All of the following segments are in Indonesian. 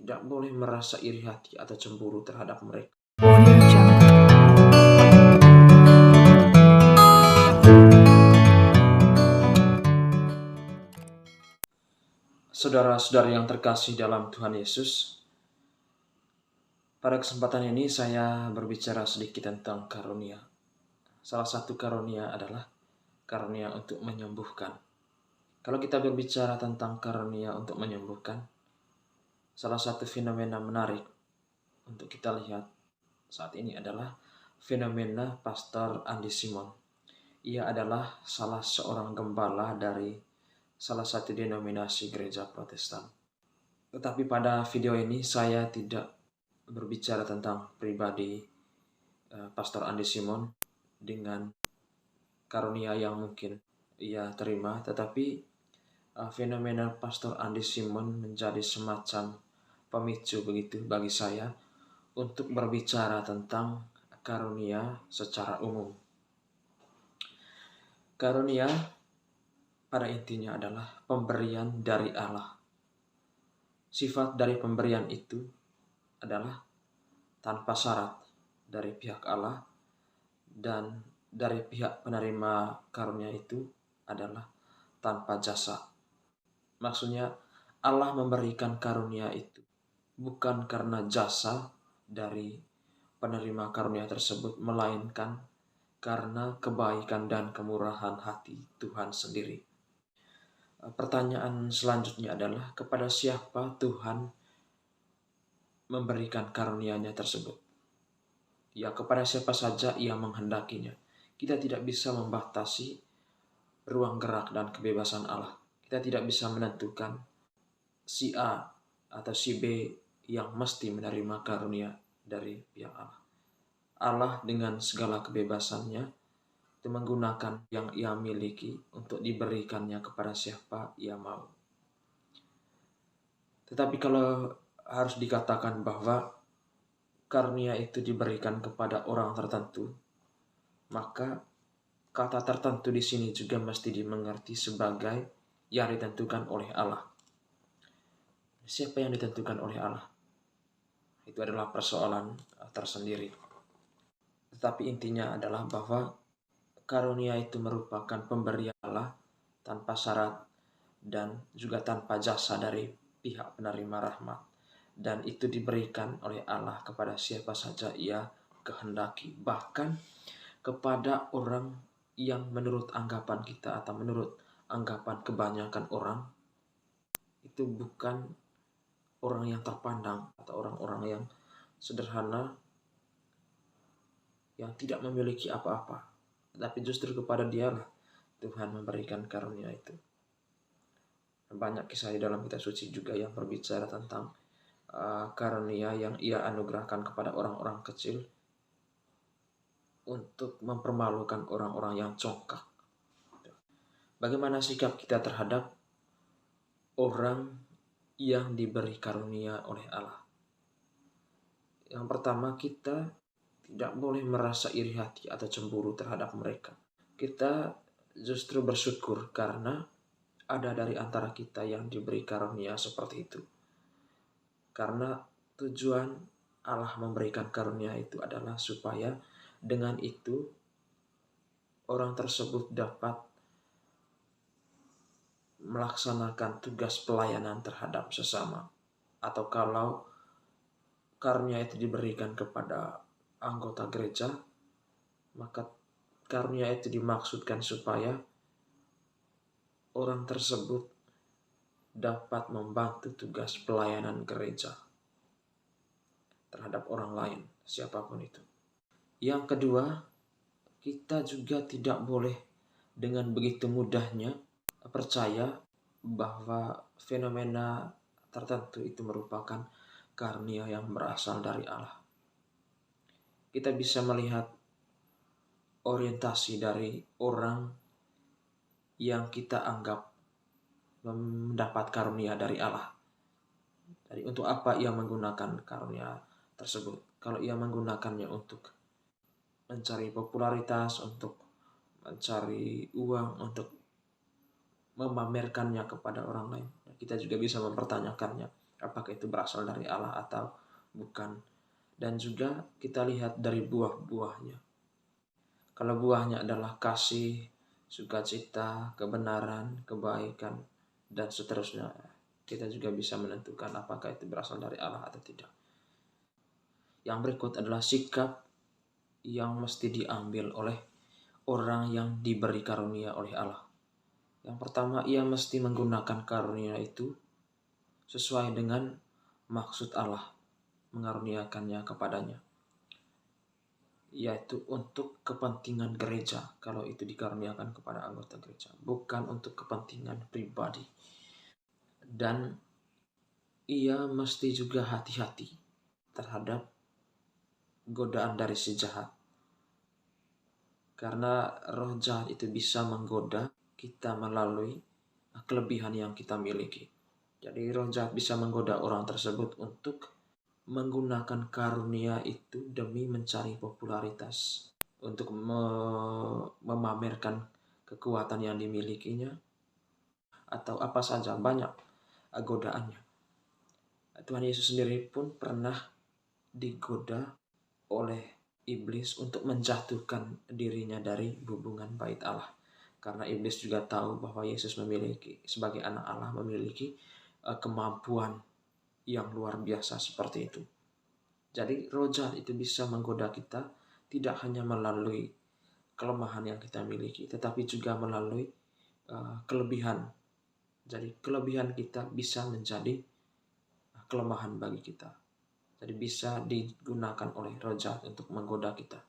tidak boleh merasa iri hati atau cemburu terhadap mereka. Audio Jungle. Saudara-saudari yang terkasih dalam Tuhan Yesus, pada kesempatan ini saya berbicara sedikit tentang karunia. Salah satu karunia adalah karunia untuk menyembuhkan. Kalau kita berbicara tentang karunia untuk menyembuhkan, salah satu fenomena menarik untuk kita lihat saat ini adalah fenomena Pastor Andy Simon. Ia adalah salah seorang gembala dari salah satu denominasi gereja Protestan. Tetapi pada video ini saya tidak berbicara tentang pribadi Pastor Andy Simon dengan karunia yang mungkin ia terima, tetapi fenomena Pastor Andy Simon menjadi semacam pemicu begitu bagi saya untuk berbicara tentang karunia secara umum. Karunia pada intinya adalah pemberian dari Allah. Sifat dari pemberian itu adalah tanpa syarat dari pihak Allah, dan dari pihak penerima karunia itu adalah tanpa jasa. Maksudnya Allah memberikan karunia itu bukan karena jasa dari penerima karunia tersebut, melainkan karena kebaikan dan kemurahan hati Tuhan sendiri. Pertanyaan selanjutnya adalah, kepada siapa Tuhan memberikan karunia-Nya tersebut? Ya, kepada siapa saja Ia menghendakinya. Kita tidak bisa membatasi ruang gerak dan kebebasan Allah. Kita tidak bisa menentukan si A atau si B yang mesti menerima karunia dari pihak Allah. Allah dengan segala kebebasannya itu menggunakan yang Ia miliki untuk diberikannya kepada siapa Ia mau. Tetapi kalau harus dikatakan bahwa karunia itu diberikan kepada orang tertentu, maka kata tertentu di sini juga mesti dimengerti sebagai yang ditentukan oleh Allah. Siapa yang ditentukan oleh Allah? Itu adalah persoalan tersendiri. Tetapi intinya adalah bahwa karunia itu merupakan pemberian Allah tanpa syarat dan juga tanpa jasa dari pihak penerima rahmat. Dan itu diberikan oleh Allah kepada siapa saja Ia kehendaki. Bahkan kepada orang yang menurut anggapan kita atau menurut anggapan kebanyakan orang itu bukan orang yang terpandang atau orang-orang yang sederhana, yang tidak memiliki apa-apa, tapi justru kepada dialah Tuhan memberikan karunia itu. Banyak kisah di dalam kitab suci juga yang berbicara tentang karunia yang Ia anugerahkan kepada orang-orang kecil untuk mempermalukan orang-orang yang congkak. Bagaimana sikap kita terhadap orang yang diberi karunia oleh Allah? Yang pertama, kita tidak boleh merasa iri hati atau cemburu terhadap mereka. Kita justru bersyukur karena ada dari antara kita yang diberi karunia seperti itu. Karena tujuan Allah memberikan karunia itu adalah supaya dengan itu orang tersebut dapat melaksanakan tugas pelayanan terhadap sesama. Atau kalau karunia itu diberikan kepada anggota gereja, maka karunia itu dimaksudkan supaya orang tersebut dapat membantu tugas pelayanan gereja terhadap orang lain, siapapun itu. Yang kedua, kita juga tidak boleh dengan begitu mudahnya percaya bahwa fenomena tertentu itu merupakan karunia yang berasal dari Allah. Kita bisa melihat orientasi dari orang yang kita anggap mendapat karunia dari Allah. Jadi untuk apa ia menggunakan karunia tersebut? Kalau ia menggunakannya untuk mencari popularitas, untuk mencari uang, untuk memamerkannya kepada orang lain, kita juga bisa mempertanyakannya. apakah itu berasal dari Allah atau bukan. Dan juga kita lihat dari buah-buahnya. Kalau buahnya adalah kasih, sukacita, kebenaran, kebaikan, dan seterusnya, kita juga bisa menentukan apakah itu berasal dari Allah atau tidak. Yang berikut adalah sikap yang mesti diambil oleh orang yang diberi karunia oleh Allah. Yang pertama, ia mesti menggunakan karunia itu sesuai dengan maksud Allah mengaruniakannya kepadanya, yaitu untuk kepentingan gereja kalau itu dikaruniakan kepada anggota gereja, bukan untuk kepentingan pribadi. Dan ia mesti juga hati-hati terhadap godaan dari si jahat. Karena roh jahat itu bisa menggoda kita melalui kelebihan yang kita miliki. Jadi roh jahat bisa menggoda orang tersebut untuk menggunakan karunia itu demi mencari popularitas, untuk memamerkan kekuatan yang dimilikinya, atau apa saja, banyak godaannya. Tuhan Yesus sendiri pun pernah digoda oleh iblis untuk menjatuhkan dirinya dari hubungan bait Allah. Karena iblis juga tahu bahwa Yesus memiliki, sebagai anak Allah, memiliki kemampuan yang luar biasa seperti itu. Jadi roh jahat itu bisa menggoda kita tidak hanya melalui kelemahan yang kita miliki, tetapi juga melalui kelebihan. Jadi kelebihan kita bisa menjadi kelemahan bagi kita. Jadi bisa digunakan oleh roh jahat untuk menggoda kita.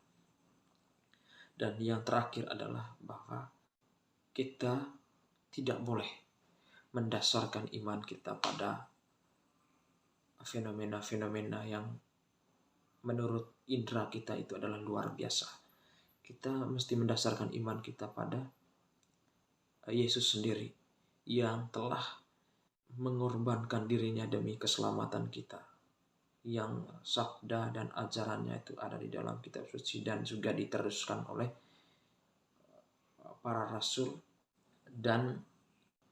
Dan yang terakhir adalah bahwa kita tidak boleh mendasarkan iman kita pada fenomena-fenomena yang menurut indera kita itu adalah luar biasa. Kita mesti mendasarkan iman kita pada Yesus sendiri yang telah mengorbankan dirinya demi keselamatan kita, yang sabda dan ajarannya itu ada di dalam kitab suci dan juga diteruskan oleh para rasul dan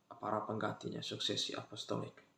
para penggantinya, suksesi apostolik.